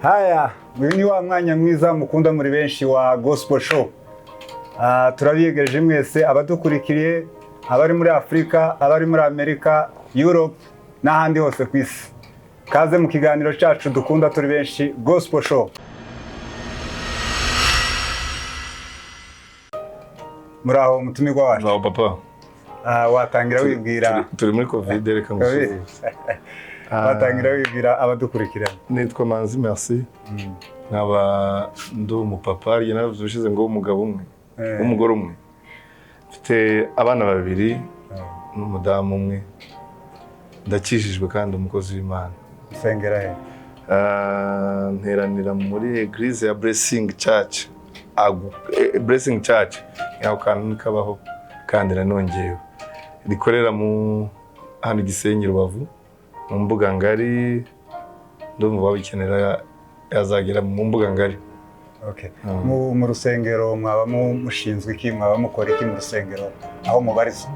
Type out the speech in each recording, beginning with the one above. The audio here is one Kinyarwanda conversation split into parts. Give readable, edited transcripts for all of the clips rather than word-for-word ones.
Haya, uyu ni wa mwanya mwiza mukunda muri benshi wa Gospel Show. Turabiyegereje mwese abadukurikiriye, abari muri Afrika, abari muri Amerika, Europe n'ahandi hose ku isi. Kaze mu kiganiro cyacu dukunda turi benshi Gospel Show. Muraho mutumirwa wacu. Muraho papa. Watangira wibwira. Turi muri Covid reka musubize. Watangira wibwira abadukurikirana. Nitwa Merci. Nkaba ndo umupapa yari naravushize ngo umugabo umwe. Umugore umwe. Mfite abana babiri n'umudamu umwe. Ndakijijwe kandi umukozi w'Imana. Usengera he? Nteranira muri Eglise ya Blessing Church. Blessing Church. Yaho kandi kabaho kandi nanongewe. Rikorera mu hano Gisenyi Rubavu. Mu mbuga ngari ndumva babikenera yazagera mu mbuga ngari. Okay. Mu rusengero mwaba mushinzwe iki, mwaba mukora iki mu rusengero aho mubariza?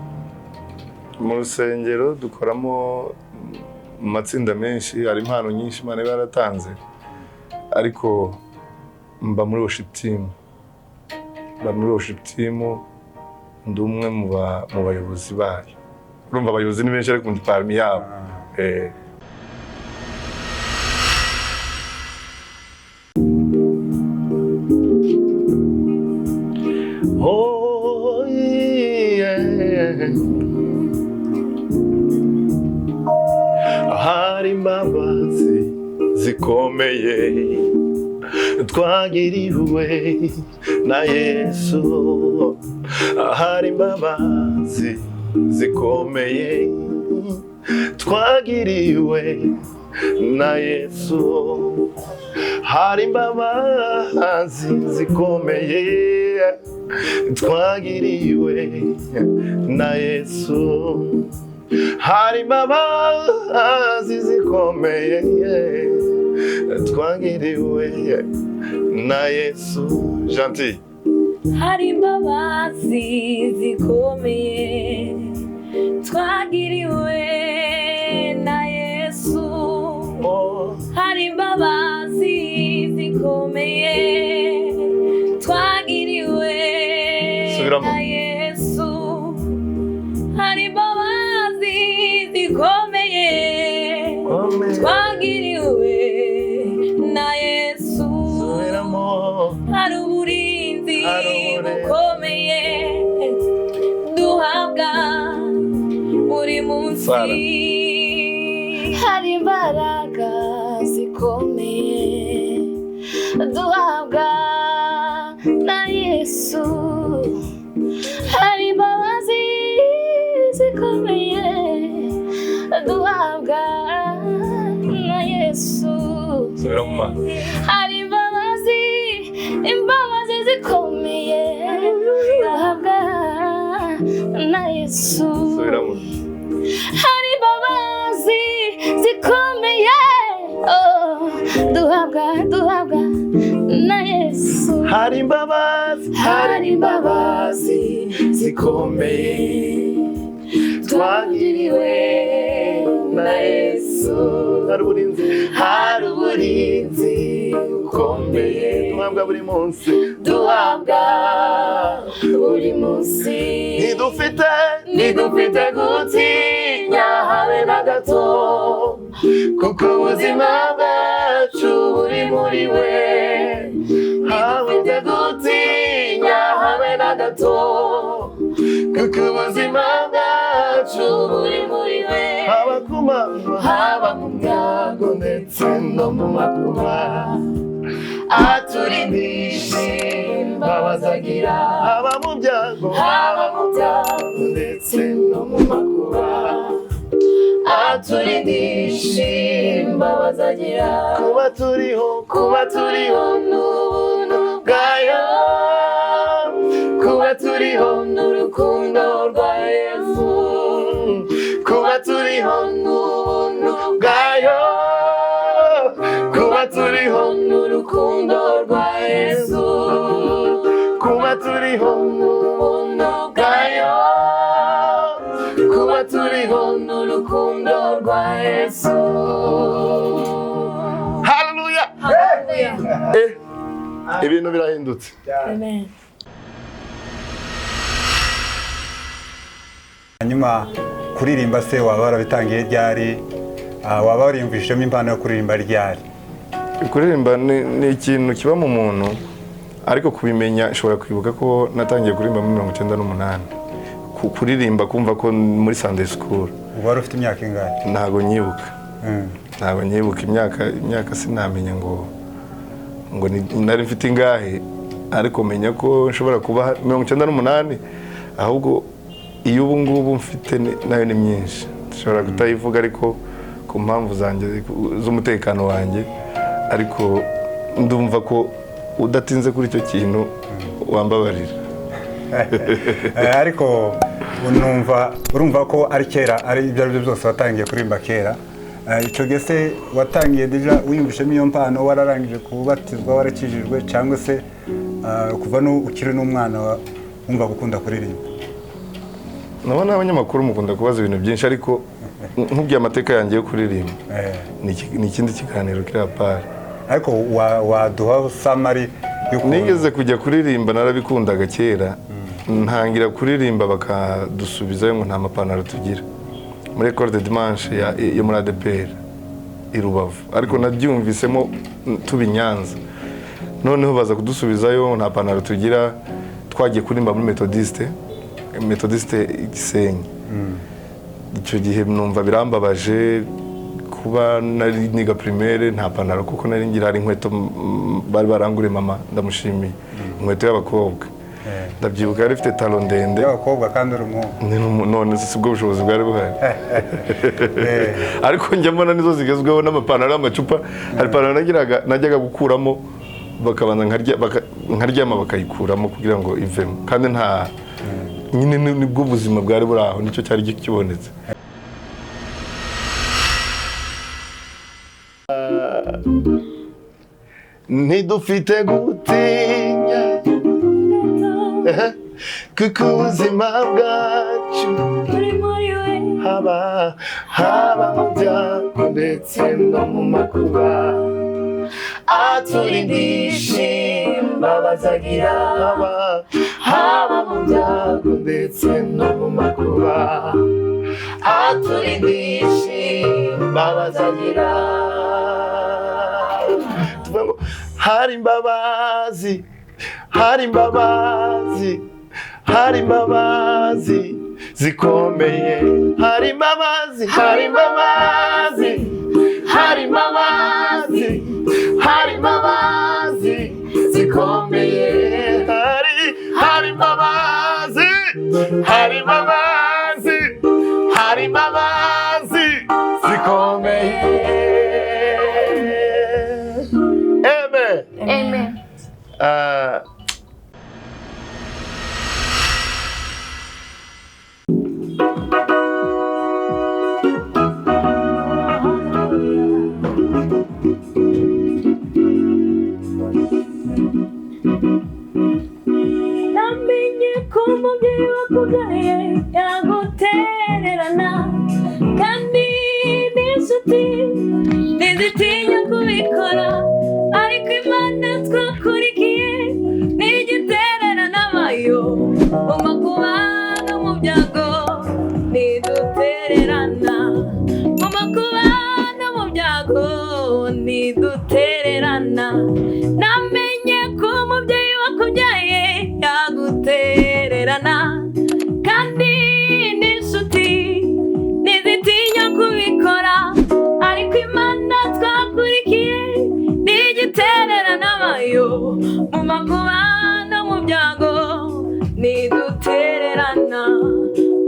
Mu rusengero dukoramo matsinda menshi, hari impano nyinshi Imana yaratanze, ariko mba muri worship team. Ndumwe mu bayobozi bayo. Urumva abayobozi ni benshi ariko mu department yabo. Oh yeah. Hari imbabazi zikomeye twagiriwe na Yesu. Hari imbabazi zikomeye twagiriwe na Yesu. Hari imbabazi zikomeye twagiriwe na Yesu. Hari imbabazi zikomeye twagiriwe na Yesu. Gentille. Hari imbabazi zikomeye twagiriwe na Yesu. Hari imbabazi zikomeye twagiriwe na Yesu. Hari imbabazi zikomeye twagiriwe na Yesu. Hari uburinzi bukomeye duhabwa buri munsi. Hari imbaraga zikomeye duhabwa na Yesu. Hari imbabazi zikomeye duhabwa na Yesu. Hari imbabazi zikomeye duhabwa na Yesu. Hari imbabazi zikomeye duhabwa na Yesu. Hari imbabazi zikomeye twagiriwe na Yesu. Hari uburinzi bukomeye duhabwa buri munsi. Ntidufite gutinya habe na gato, kuko ubuzima bwacu buri muri we. Ntidufite gutinya habe na gato, kuko ubuzima bwacu buri muri we. Haba ku manywa, haba mu byago ndetse no mu makuba, aturindishe imbabazi agira. Haba mu byago ndetse no mu makuba, aturindishe imbabazi agira. Kuba turiho n'ubuntu bwayo, kuba turiho n'urukundo rwa Yesu. Kuba turiho n'ubuntu bwayo, kuba turiho n'urukundo rwa Yesu. Kuba turiho n'ubuntu bwayo, kuba turiho n'urukundo rwa Yesu. Hallelujah. ibintu birahindutse. Amen. Hanyuma kuririmba se waba warabitangiye ryari? Waba wariyumvishemo impano yo kuririmba ryari? Kuririmba ni ikintu kiba mu muntu, ariko kubimenya nshobora kwibuka ko natangiye kuririmba muri 98. Kuririmba kumva ko muri Sunday school. Wari ufite imyaka ingahe? Ntabwo nyibuka imyaka sinamenya ngo nari mfite ingahe, ariko menya ko nshobora kuba 98, ahubwo iyo ubu ngubu mfite nayo ni myinshi. Nshobora kutayivuga ariko ku mpamvu zanjye z'umutekano wanjye, ariko ndumva ko udatinze kuri icyo kintu wambabarira. Ariko urumva ko ari kera, ari ibyo aribyo byose watangiye kuririmba kera. Icyo gese watangiye deja wiyumvishemo iyo mpano, wararangije kubatizwa, warakijijwe, cyangwa se kuva ukiri n'umwana wumva gukunda kuririmba? Nabona abanyamakuru mukunda kubaza ibintu byinshi, ariko nkubwiye amateka yanjye yo kuririmba ni ikindi kiganiro kiri apart. Ariko waduha samari nigeze kujya kuririmba, narabikundaga kera. Ntangira kuririmba bakadusubizayo ngo nta mapantaro tugira muri école de dimanche yo muri ADPR i Rubavu, ariko nabyumvisemo tubinyanza. Noneho baza kudusubizayo nta pantaro tugira. Twagiye kuririmba muri Methodiste Gisenyi. Icyo gihe numva birambabaje kuba nari niga primaire nta pantaro, kuko nari ngira ari inkweto bari barangure mama, ndamushimiye, inkweto y'abakobwa. Ndabyibuka yari ifite talo ndende y'abakobwa kandi uri umuhungu. None sibwo bushobozi bwari buhari. Ariko njya mbona nizo zigezweho n'amapantaro y'amacupa. Hari pantaro najyaga gukuramo, bakabanza nkaryama bakayikuramo kugira ngo ivemo, kandi nta nyine nibwo buzima bwari buri aho, nicyo cyari kibonetse. Ntidufite gutinya kuko ubuzima bwacu haba mu byago ndetse no mu makuba, aturindisha imbabazi agira, haba mu byago ndetse no mu makuba, aturindisha imbabazi agira. Hari imbabazi, hari imbabazi, hari imbabazi zikomeye, hari imbabazi, hari imbabazi, hari imbabazi, hari imbabazi zikomeye, hari imbabazi, hari imbabazi, hari imbabazi zikomeye. Amen. Amen. Namenye ko umubyeyi wakubyaye yagutererana, kandi n'inshuti ntizitinya kubikora, ariko Imana twakurikiye ntigitererana abayo, mu makuba no mu byago ntidutererana, mu makuba no mu byago ntidutererana. Namenye ko umubyeyi wakubyaye yagutererana, kandi n'inshuti ntizitinya kubikora, ariko Imana twakurikiye ntigitererana abayo, mu makuba no mu byago ntidutererana,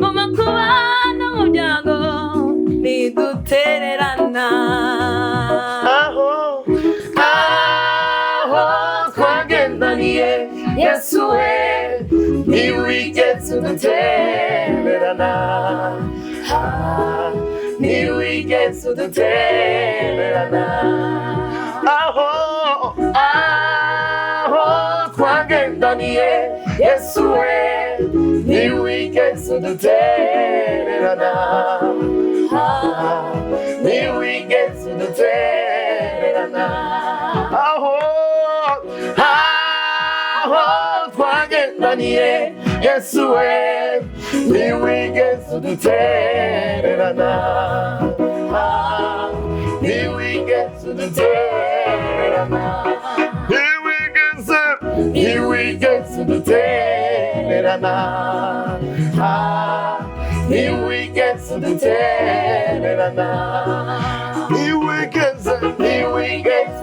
mu makuba no mu byago ntidutererana. Aho twagendaniye Yesu we ntiwigeze udutererana, ntiwigeze udutererana. Aho twagendaniye Yesu we ntiwigeze udutererana, ntiwigeze udutererana. Aho aho twagendaniye Yesu we ntiwigeze udutererana ntiwigeze udutererana ntiwigeze udutererana ntiwigeze udutererana ntiwigeze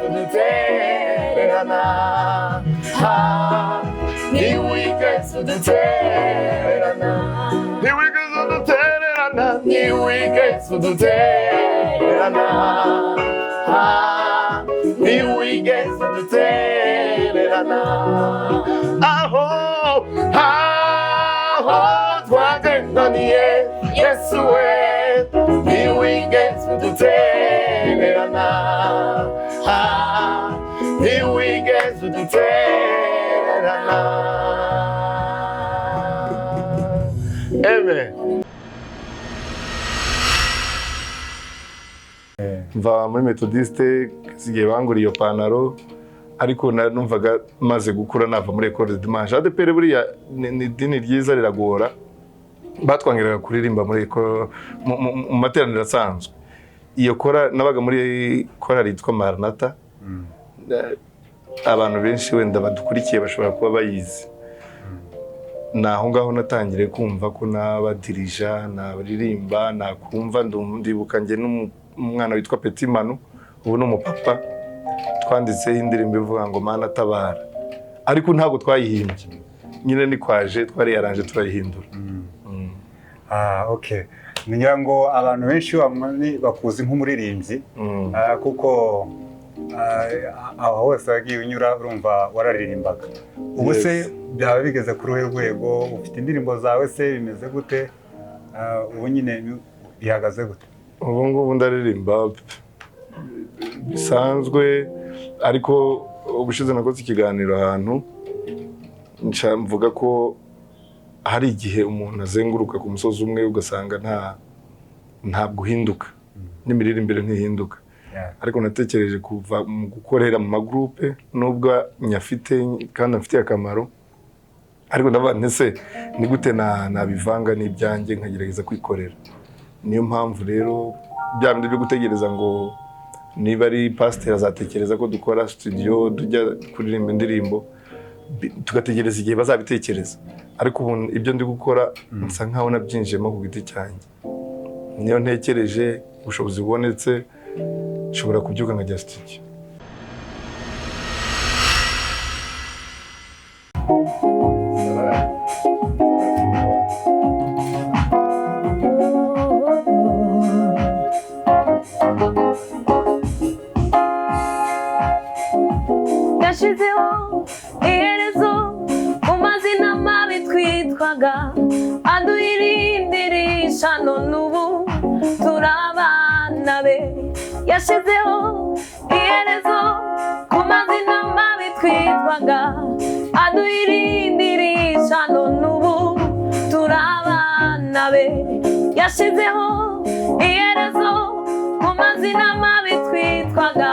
udutererana ntiwigeze udutererana ntiwigeze udutererana ntiwigeze udutererana ntiwigeze udutererana aho twagendaniye Yesu we ntiwigeze udutererana ntiwigeze udutererana. Amen. mva muri metodiste zigiye banguriye iyo pantaro ariko numvaga maze gukura nava muri école de dimanche ADPR buriya ni dini ryiza riragora batwangiraga kuririmba muri mu materaniro asanzwe iyo kora nabaga muri kora ritwa Maranatha abantu benshi wenda badukurikiye bashobora kuba bayizi naho ngaho natangire kumva ko nabadirija nabaririmba nakumva ndibuka nge n'umwana witwa Petit Manu ubu n'umupapa twanditse indirimbo ivuga ngo mana tabara ariko ntago twayihimbye nyine ni kwaje twari yaranje turayihindura. Okay, ngira ngo abantu benshi bakuzi nk'umuririmbyi kuko aho hose wagiye unyura urumva wararirimbaga. Ubu se byaba bigeze kuri uruhe rwego? Ufite indirimbo zawe se bimeze gute? Ubu nyine bihagaze gute? Ubu ngubu ndaririmba bisanzwe ariko ubushize nakoze ikiganiro ahantu mvuga ko hari igihe umuntu azenguruka ku musozi umwe ugasanga nta guhinduka n'imiririmbire ntihinduka ariko natekereje kuva mu gukorera mu magroupe nubwo nyafite kandi afite akamaro ariko ndavuga ntese ni gute nabivanga n'ibyanjye nkagerageza kwikorera. Niyo mpamvu rero byamye byo gutegereza ngo niba ari pasteur azatekereza ko dukora studio tujya kuririmba indirimbo tugategereza igihe bazabitekereza ariko ubu ibyo ndi gukora nsa nkaho nabyinjiyemo ku giti cyanjye niyo ntekereje ubushobozi bubonetse nshobora kubyuka nkajya studio. Yashizeho iherezo mu mazina mabi twitwaga aduhirindirisha none ubu turabana be. Yashizeho iherezo ku mazina mabi twitwaga aduhirindirisha none ubu turabana be. Yashizeho iherezo ku mazina mabi twitwaga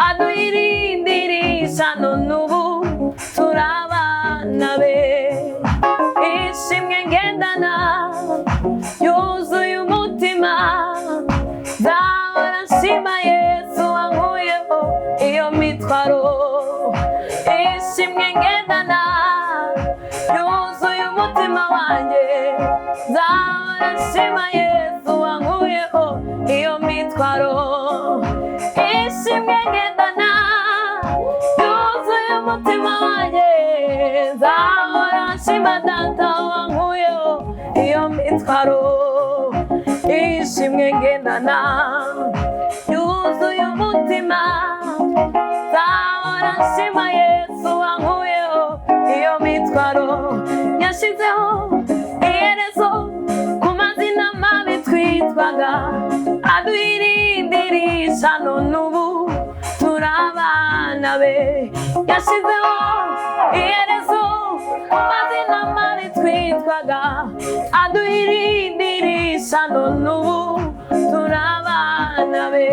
aduhirindirisha none ubu turabana be. Ishimwe ngendana yuzuye umutima nzahora nshima Yesu wankuyeho iyo mitwaro. Ishimwe ngendana yuzuye umutima wanjye nzahora nshima Yesu wankuyeho iyo mitwaro. Ishimwe ngendana yuzuye umutima wanjye nzahora nshima data wankuyeho iyo mitwaro. Ishimwe ngendana yuzuye umutima nzahora nshima Yesu wankuyeho iyo mitwaro. Yashizeho iherezo ku mazina mabi twitwaga aduhirindirisha none ubu turabana be. Yashizeho iherezo ku mazina mabi twitwaga aduhirindirisha none ubu turabana be.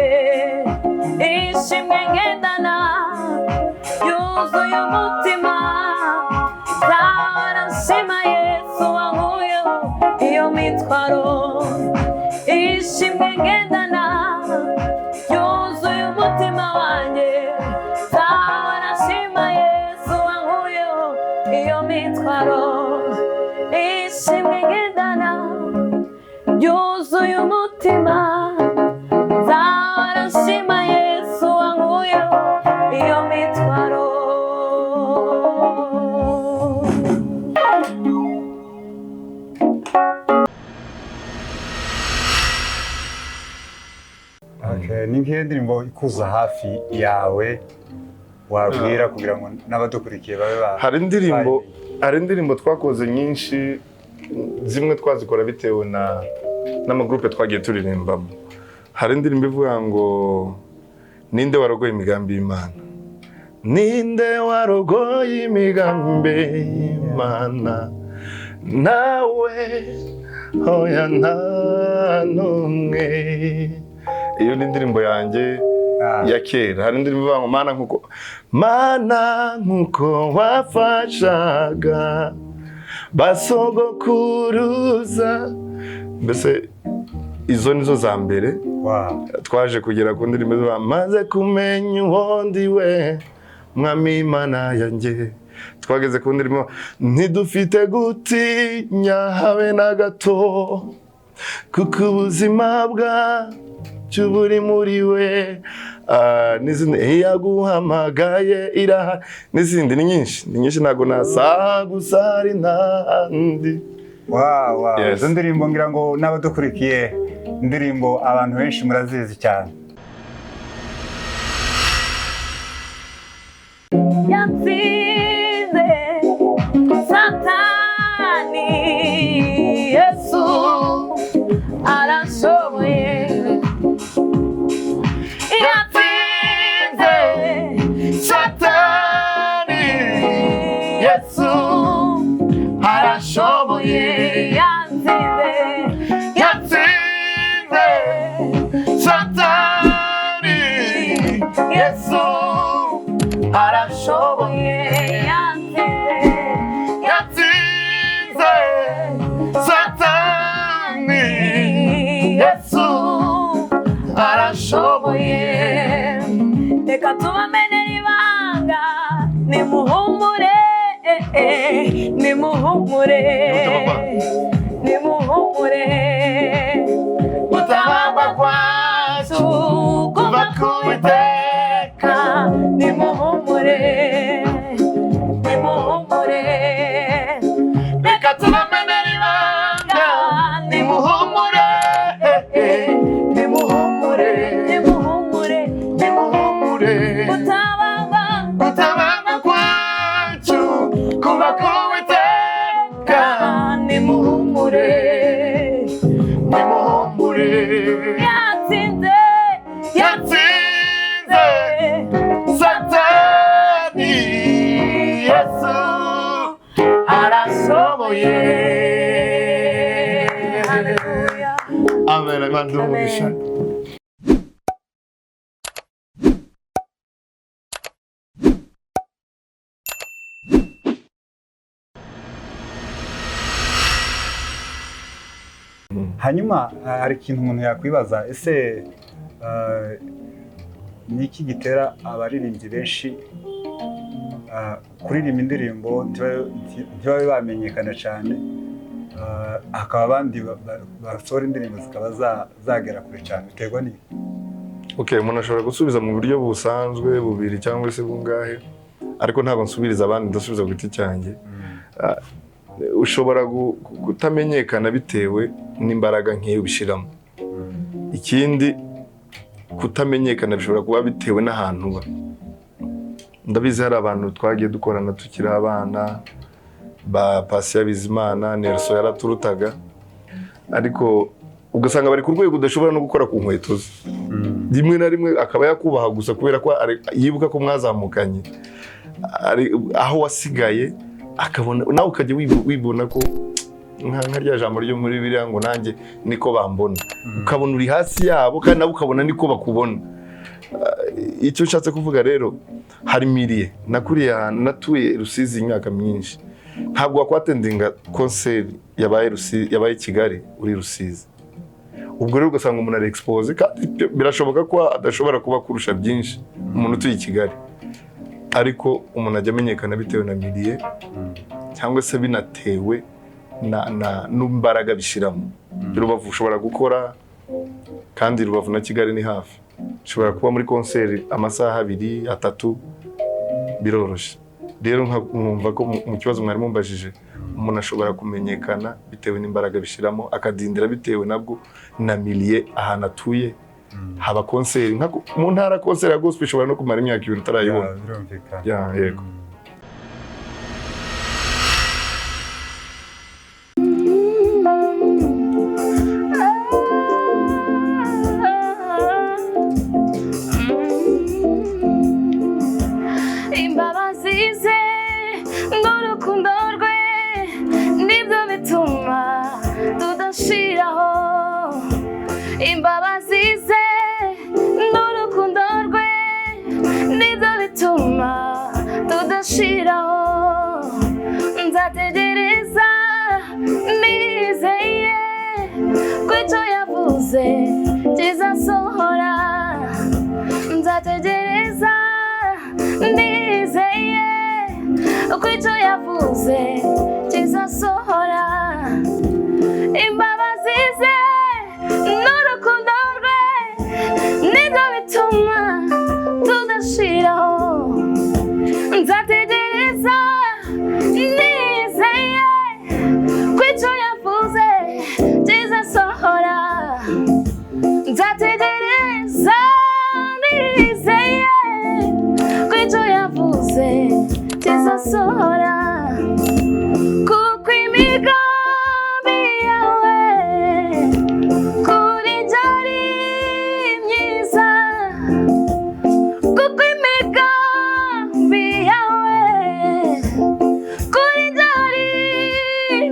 Ishimwe ngendana yuzuye umutima Sara shima Yesu wankuyeho iyo mitwaro ishimwe ngendana yuzuye umutima wanjye Sara shima Yesu wankuyeho iyo mitwaro ishimwe ngendana yuzuye umutima Sara shima Yesu wankuyeho iyo mitwaro. Ni nk'iyo ndirimbo ikuza hafi yawe wabwira kugira ngo n'abadukurikiye babe hari indirimbo twakoze nyinshi, zimwe twazikora bitewe n'amagrupe twagiye turirimbamo. Hari indirimbo ivuga ngo ninde warogoye imigambi y'Imana, ninde warogoye imigambi y'Imana, nawe hoya nta n'umwe. Iyo ni indirimbo yanjye ya kera. Hari indirimbo ivuga ngo mana nkuko wafashaga basogokuruza. Mbese izo nizo za mbere. Twaje kugera ku ndirimbo ivuga maze kumenya uwo ndiwe mwami Imana yanjye. Twageze ku ndirimbo ntidufite gutinya habe Nagato kuko ubuzima bwacu buri muri we. N'izindi yaguhamagaye iraha, n'izindi ni nyinshi ntago nasa gusari ntandi. Izo ndirimbo ngira ngo n'abadukurikiye indirimbo abantu benshi murazizi cyane. Yatsinze Satani Yesu arashoboye. Yatsinze Satani Yesu arashoboye. Yatsinze Satani Yesu arashoboye. Yatsinze Satani Yesu arashoboye. Reka tubamenere ibanga nimuhumure nimuhumure nimuhumure gutabagwa kwacu kuva ku Uwiteka. nimuhumure nimuhumure Reka tubamenere ibanga nimuhumure nimuhumure nimuhumure nimuhumure gutabagwa kwacu kuva ku Uwiteka. Nimuhumure nimuhumure. Yatsinze Satani Yesu arashoboye. Amen. Amen. Hanyuma hari ikintu umuntu yakwibaza, ese ni iki gitera abaririmbyi benshi kuririmba indirimbo ntibabe bamenyekana cyane, hakaba abandi basohora indirimbo zikaba zagera kure cyane, biterwa n'iki? Umuntu ashobora gusubiza mu buryo busanzwe bubiri cyangwa se bungahe, ariko ntabwo nsubiriza abandi, ndasubiza ku giti cyanjye. Ushobora kutamenyekana bitewe n'imbaraga nk'iyo ubishiramo. Ikindi, kutamenyekana bishobora kuba bitewe n'ahantu uba. Ndabizi hari abantu twagiye dukorana tukiri abana, ba Pasi Bizimana, Nelson yaraturutaga, ariko ugasanga bari ku rwego udashobora no gukora ku nkweto ze. Rimwe na rimwe akaba yakubaha gusa kubera ko yibuka ko mwazamukanye, aho wasigaye akabona nawe ukajya wibona ko nka rya jambo ryo muri Bibiliya ngo nanjye niko bambona. Ukabona uri hasi yabo kandi nawe ukabona niko bakubona. Icyo nshatse kuvuga rero, hari miriye nakuriye natuye Rusizi imyaka myinshi. ntabwo wakwatendinga concert yabaye Kigali uri Rusizi. Ubwo rero ugasanga umuntu ari expose kandi birashoboka ko adashobora kuba kurusha byinshi umuntu utuye i Kigali, ariko umuntu ajya amenyekana bitewe na miliye cyangwa se binatewe n'imbaraga bishiramo. Rubavu ushobora gukora kandi Rubavu na Kigali ni hafi, ushobora kuba muri concert amasaha 2 3 biroroshe. Rero nkumva ko mu kibazo mwari mumbajije, umuntu ashobora kumenyekana bitewe n'imbaraga bishiramo, akadindira bitewe nabwo na miliye ahantu atuye. Haba concert nka mu ntara, concert ya gospel ishobora no kumara imyaka 2 utarayibona. Ya yego. Nzategereza nizeye ko icyo yavuze kizasohora. Nzategereza nizeye ko icyo yavuze kizasohora. Imbabazi ze n'urukundo rwe nibyo bituma tudashiraho. Nzategereza nizeye ko icyo yavuze kizasohora. Nzategereza nizeye ko icyo yavuze kizasohora. Kuko imigambi yawe kuri njye ari myiza. Kuko imigambi yawe kuri njye ari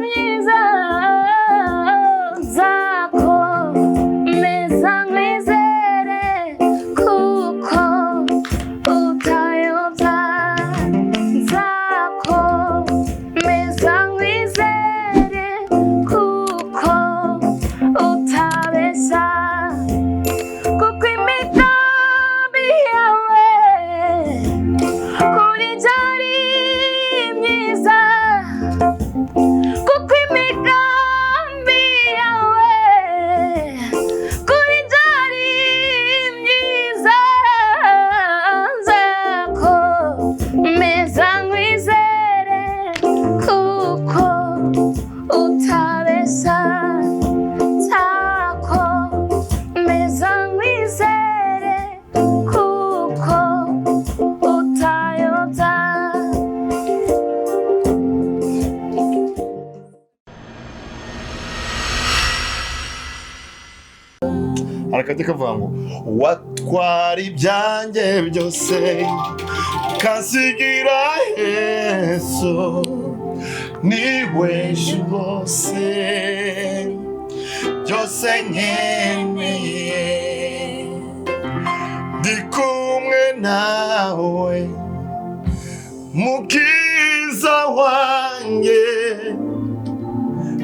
myiza. Nzakomeza nkwizere kuko utayobya. Nzakomeza nkwizere kuko utabeshya. Kuko imigambi yawe kuri njye ari myiza. Kuko imigambi yawe kuri njye ari myiza. Nzakomeza nkwizere kuko utabeshya. Nzakomeza nkwizere kuko utayobya. arakajya kavuga ngo watwara ibyanjye byose kasigira Yesu niwe bose byose nkeneye. Ndi kumwe nawe mukiza wanjye,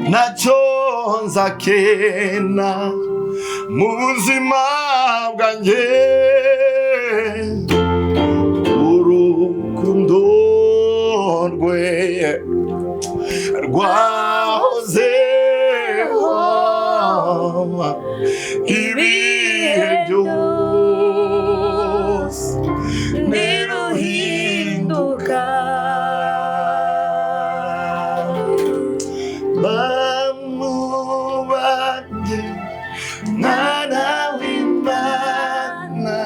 ntacyo nzakena mu buzima bwanjye. Urukundo rwe rwahozeho ibihe byose ntiruhinduka. Bamubanje mwana w'Imana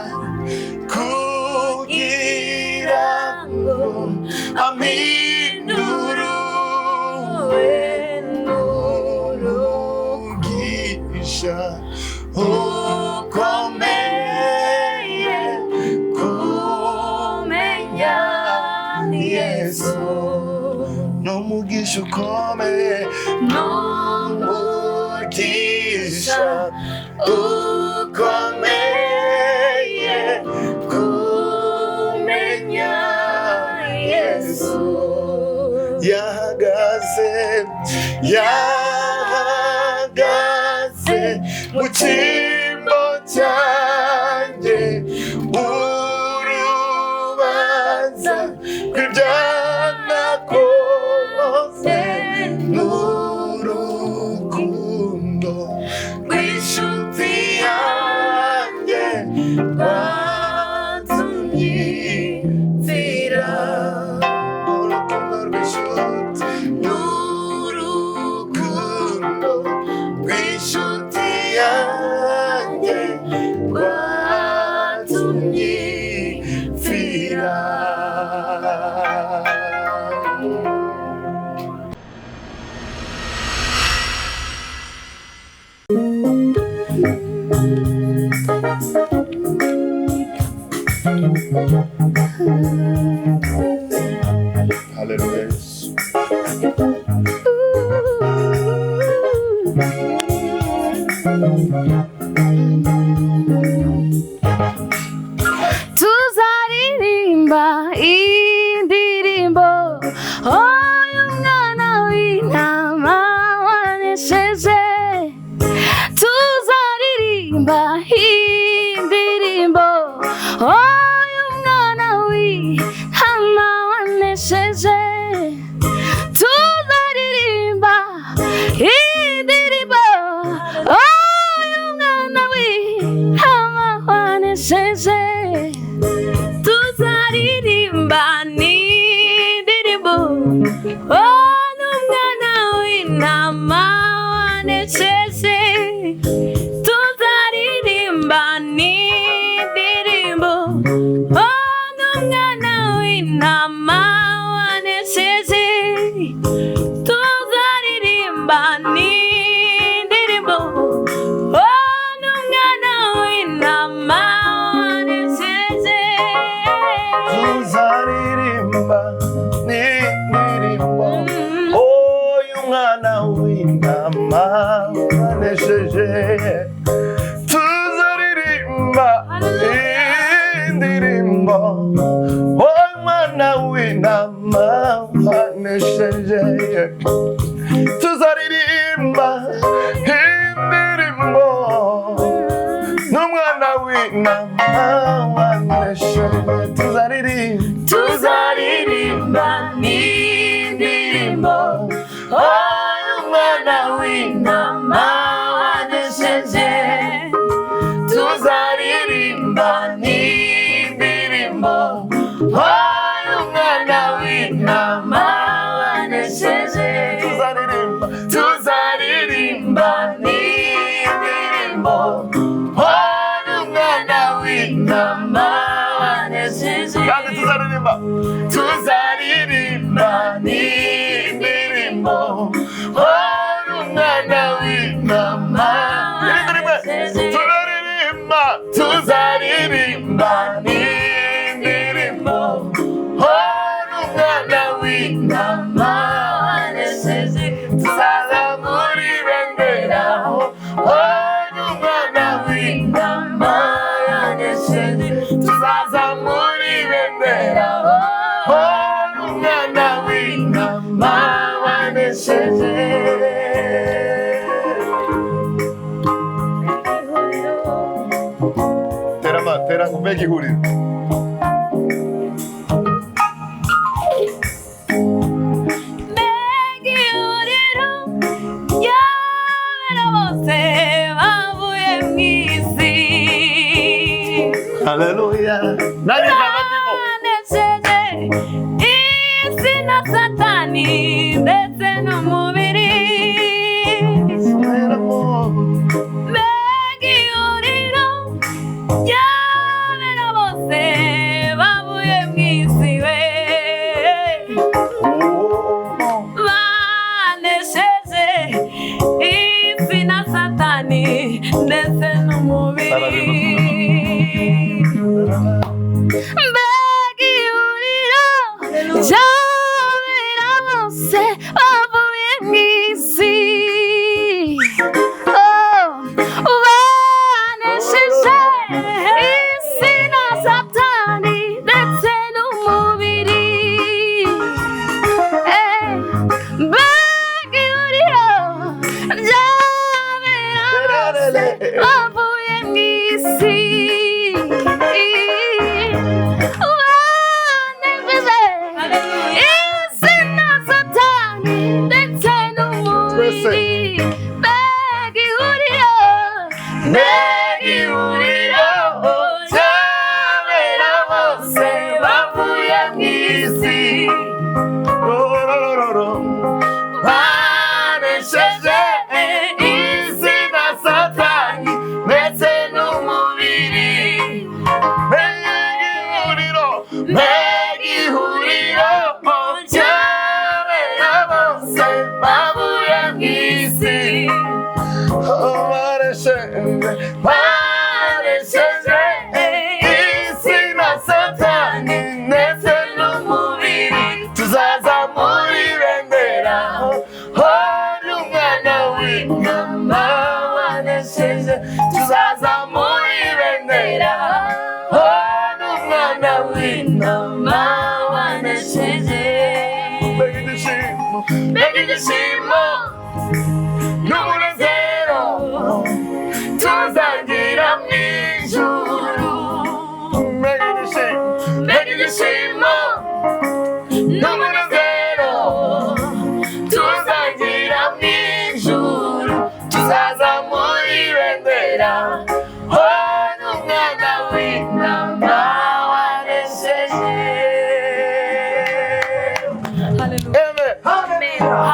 kugira ngo ampindure n'umugisha ukomeye kumenya Yesu. N'umugisha ukomeye n'umugisha ukomeye kumenya Yesu. Yahaga yahagaze mu cyimbo cyanjye urubanza rw'ibyanakoze n'urukundo rw'inshuti yanjye rwatumye mfira urukundo rw'inshuti n'urukundo rw'inshuti yanjye rwatumye mfira. Hallelujah. tuzaririmba indirimbo y'umwana w'intama wanesheje tuzaririmba indirimbo y'umwana w'intama wanesheje tuzaririmba indirimbo y'umwana w'intama wanesheje tuzaririmba n'indirimbo n'umwana w'intama wanesheje tuzaririmba n'indirimbo n'umwana w'intama wanesheje tuzaririmba n'indirimbo n'umwana w'intama wanesheje tuzaririmba n'indirimbo y'umwana w'intama wanesheje tuzaririmba indirimbo y'umwana w'intama wanesheje tuzaririmba indirimbo n'umwana w'intama wanesheje tuzaririmba n'indirimbo y'umwana w'intama wanesheje tuzaririmba n'indirimbo y'umwana w'intama wanesheje tuzaririmba n'indirimbo y'umwana w'intama wanesheje kandi tuzaririmba n'indirimbo y'umwana w'intama tuzaririmba n'indirimbo y'umwana w'intama wanesheje tuzazamura ibendera y'umwana w'intama wanesheje tuzazamura ibendera y'umwana w'intama wanesheje. Tera kumeka ihuriro Hallelujah. Nani kabandimo. Isi na satani ndetse n'umubiri. Mbega ihuriro ry'abera bose bavuye mu isi we. Banesheje isi na satani ndetse n'umubiri. Mbega ihuriro ry'abera bose bavuye mu bavuye mu isi wanejejwe izina satani ndetse n'umubiri mbega ihuriro cyabera bose bavuye mu isi banesheje izina satani ndetse n'umubiri mbega ihuriro cyabera bose bavuye mu isi banesheje izina satani ndetse n'umubiri tuzaza muri bendera hari umwana w'intama wanesheje tuzaza muri bendera hari umwana w'intama wanesheje mbega igishimo n'umunezero tuzagira mu ijuru mbega igishimo n'umunezero tuzagira mu ijuru tuzaza muri bendera hari umwana w'intama wanesheje.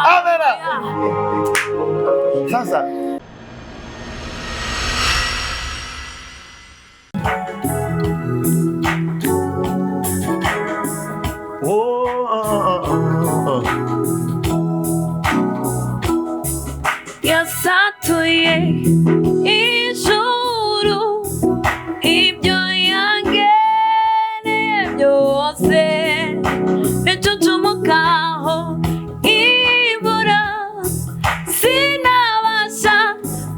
Amen. Sasa yasatuye ijuru ibyo yangeneye byose bicucumukaho ibura sinabasha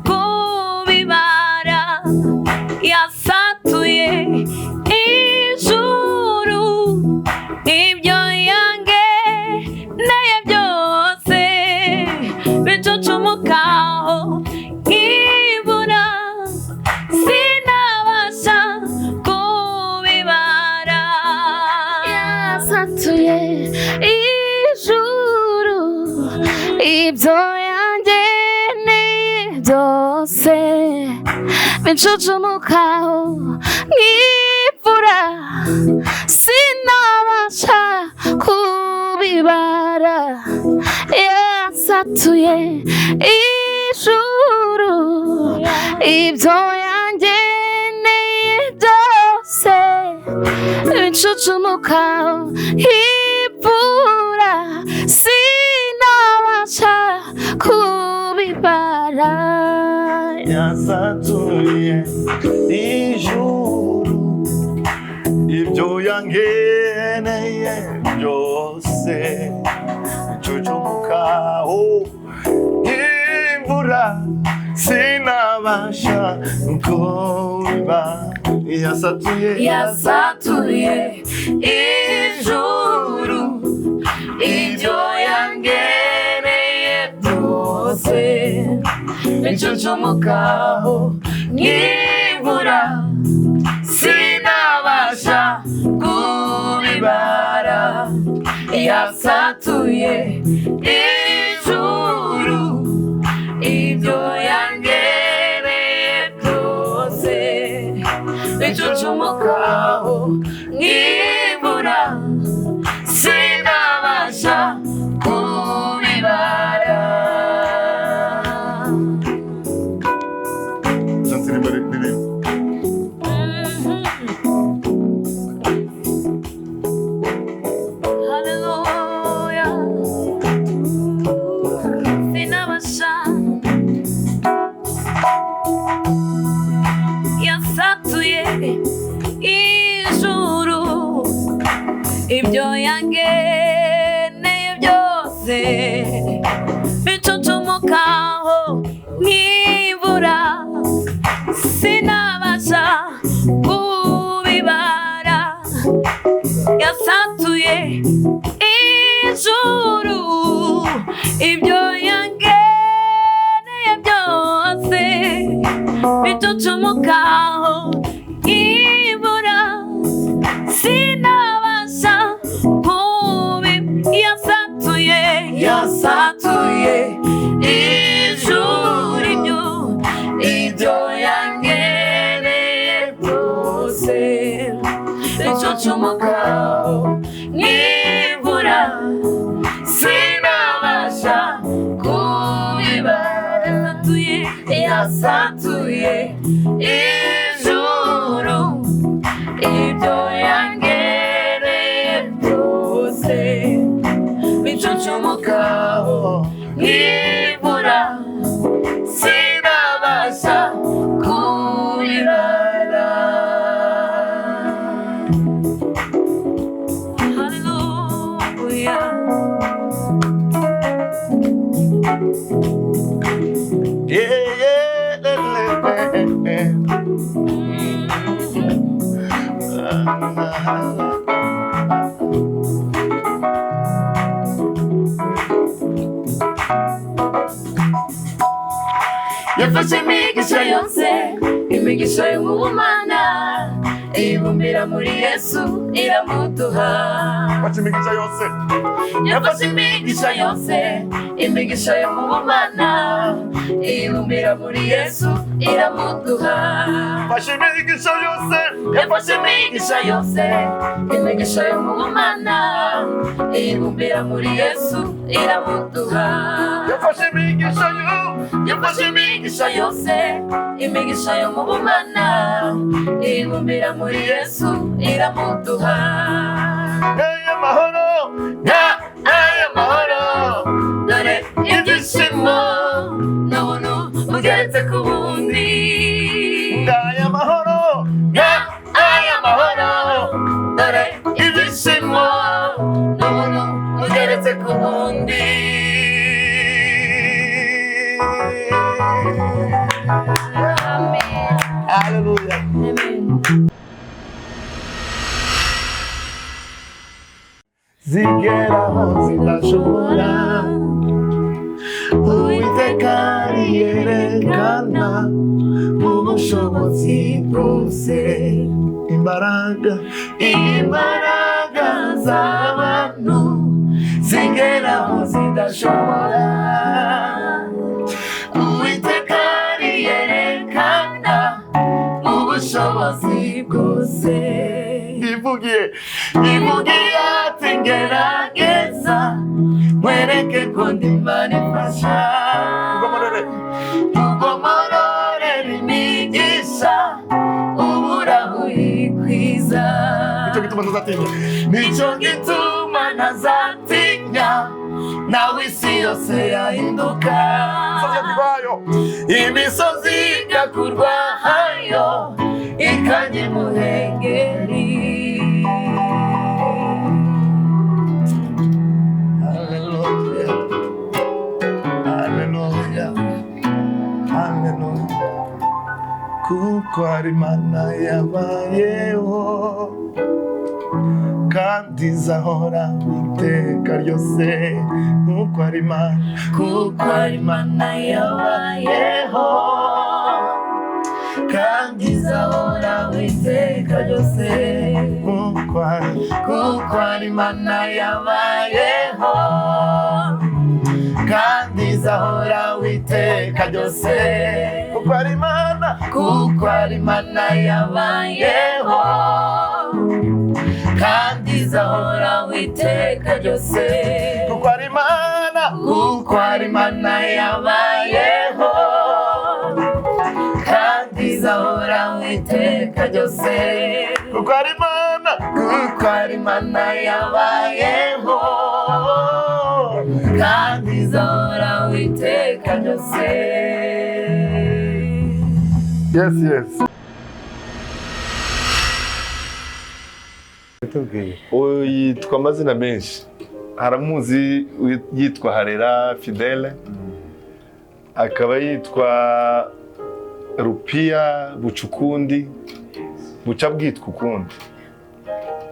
kubibara yasatuye ijuru ibyo yangeneye byose bicucumukaho ibura sinabasha kubibara yasatuye ijuru ibyo yangeneye byose bicucumukaho nk'imvura sinabasha kubibara yasatuye ijuru ibyo yangeneye byose bicucumukaho nk'imvura sinabasha kubibara yasatuye ijuru ibyo yangeneye byose bicucumukaho nk'imvura sinabasha kubibara yasatuye ijuru ibyo yangeneye byose bicucumukaho nk'imvura sinabasha kubibara yasatuye ijuru ibyo yangeneye byose bicucumukaho nk'imvura sinabasha kubibara. Hallelujah. Sinabasha yasatuye ijuru ibyo yangeneye byose bicucumukaho nk'imvura sinabasha kubibara yasatuye ijuru ibyo yangeneye byose yasatuye ijuru ibyo yangereye byose bicucumukaho nk'imvura sinabasha kubibara. Hallelujah. Yafashe imigisha yose, imigisha yo mu bumana, ibumbira muri Yesu iramuduha. Yafashe imigisha yose, yafashe imigisha yose, imigisha yo mu bumana, ibumbira muri Yesu iramuduha. Yafashe imigisha yose, yafashe imigisha yose, imigisha yo mu bumana, ibumbira muri Yesu iramuduha. Yafashe imigisha yafashe imigisha yose, imigisha yo mu bumana, ibumbira muri Yesu iramuduha. Aya mahoro, aya mahoro, dore ibyishimo n'ubuntu bugeretse ku bundi. Aya mahoro, aya mahoro, dore ibyishimo n'ubuntu bugeretse ku bundi. Amen. Hallelujah. Amen. Zigeraho zidashobora, Uwiteka yerekana ubushobozi bwose, imbaraga z'abantu zigeraho zidashobora. Uwiteka yerekana ubushobozi bwose. Ivugiye ati ngerageza mwereke ko ndi Imana ifasha. Tugomororera imigisha ubura uyikwiza. Nicyo gituma ntazatinya, nawe isi yose yahinduka. Imisozi igakurwayo ikajya imuhengeri. Hallelujah. Hallelujah. Hallelujah. Kuko ari Imana yabayeho kandi izahora iteka ryose. Kuko ari Imana yabayeho kandi izahora iteka ryose. Kuko ari Imana yabayeho kandi izahora iteka ryose. Kuko ari Imana yabayeho kandi izahora iteka ryose. Kuko ari Imana yabayeho kandi izahora iteka ryose. Kuko ari Imana yabayeho kandi izahora iteka ryose. Yes, yes. Yitwa amazina menshi, haramuzi yitwa Harera Fidele, akaba yitwa Rupia Bucukundi, buca bwitwa ukundi.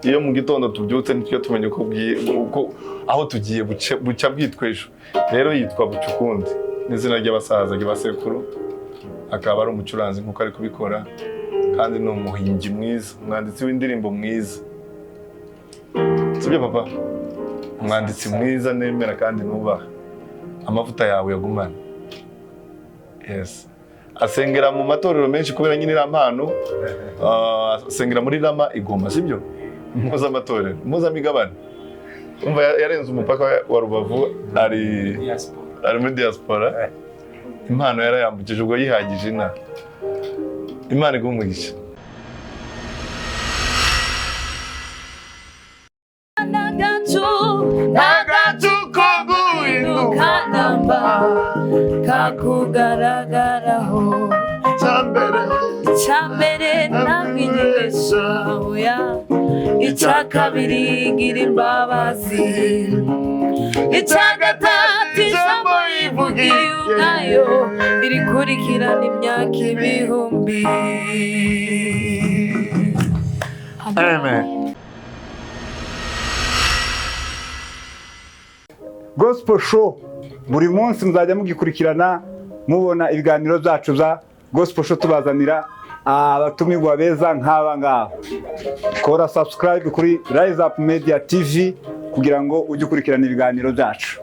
Iyo mu gitondo tubyutse nityo tumenye uko aho tugiye buca bwitwa ejo. Rero yitwa Bucukundi n'izina ry'abasaza ry'abasekuru, akaba ari umucuranzi nkuko ari kubikora, kandi ni umuhimbyi mwiza, umwanditsi w'indirimbo mwiza. Sibyo papa? Umwanditsi mwiza nemera kandi nubaha. Amavuta yawe yagumana. Yes. Asengera mu matorero menshi kubera nyine irampano. Asengera muri Rama Igoma, sibyo? Muza amatorero, muza migabane. Umva yarenze umupaka wa Rubavu, ari muri diaspora. impano yarayambukije ubwo yihagije inaha. Imana iguhe umugisha. Nagato ko guhinduka namba kakugaragaraho icyambere ntamwigisha oya icya kabiri gira imbabazi icya gatatu ijambo yivugiye ubwayo irikurikirana imyaka ibihumbi. Amen. Gospel Show buri munsi muzajya mugikurikirana mubona ibiganiro byacu za Gospel Show tubazanira abatumirwa beza nk'aba ngaba. Kora subscribe kuri Rise Up Media TV kugira ngo ujye ukurikirana ibiganiro byacu.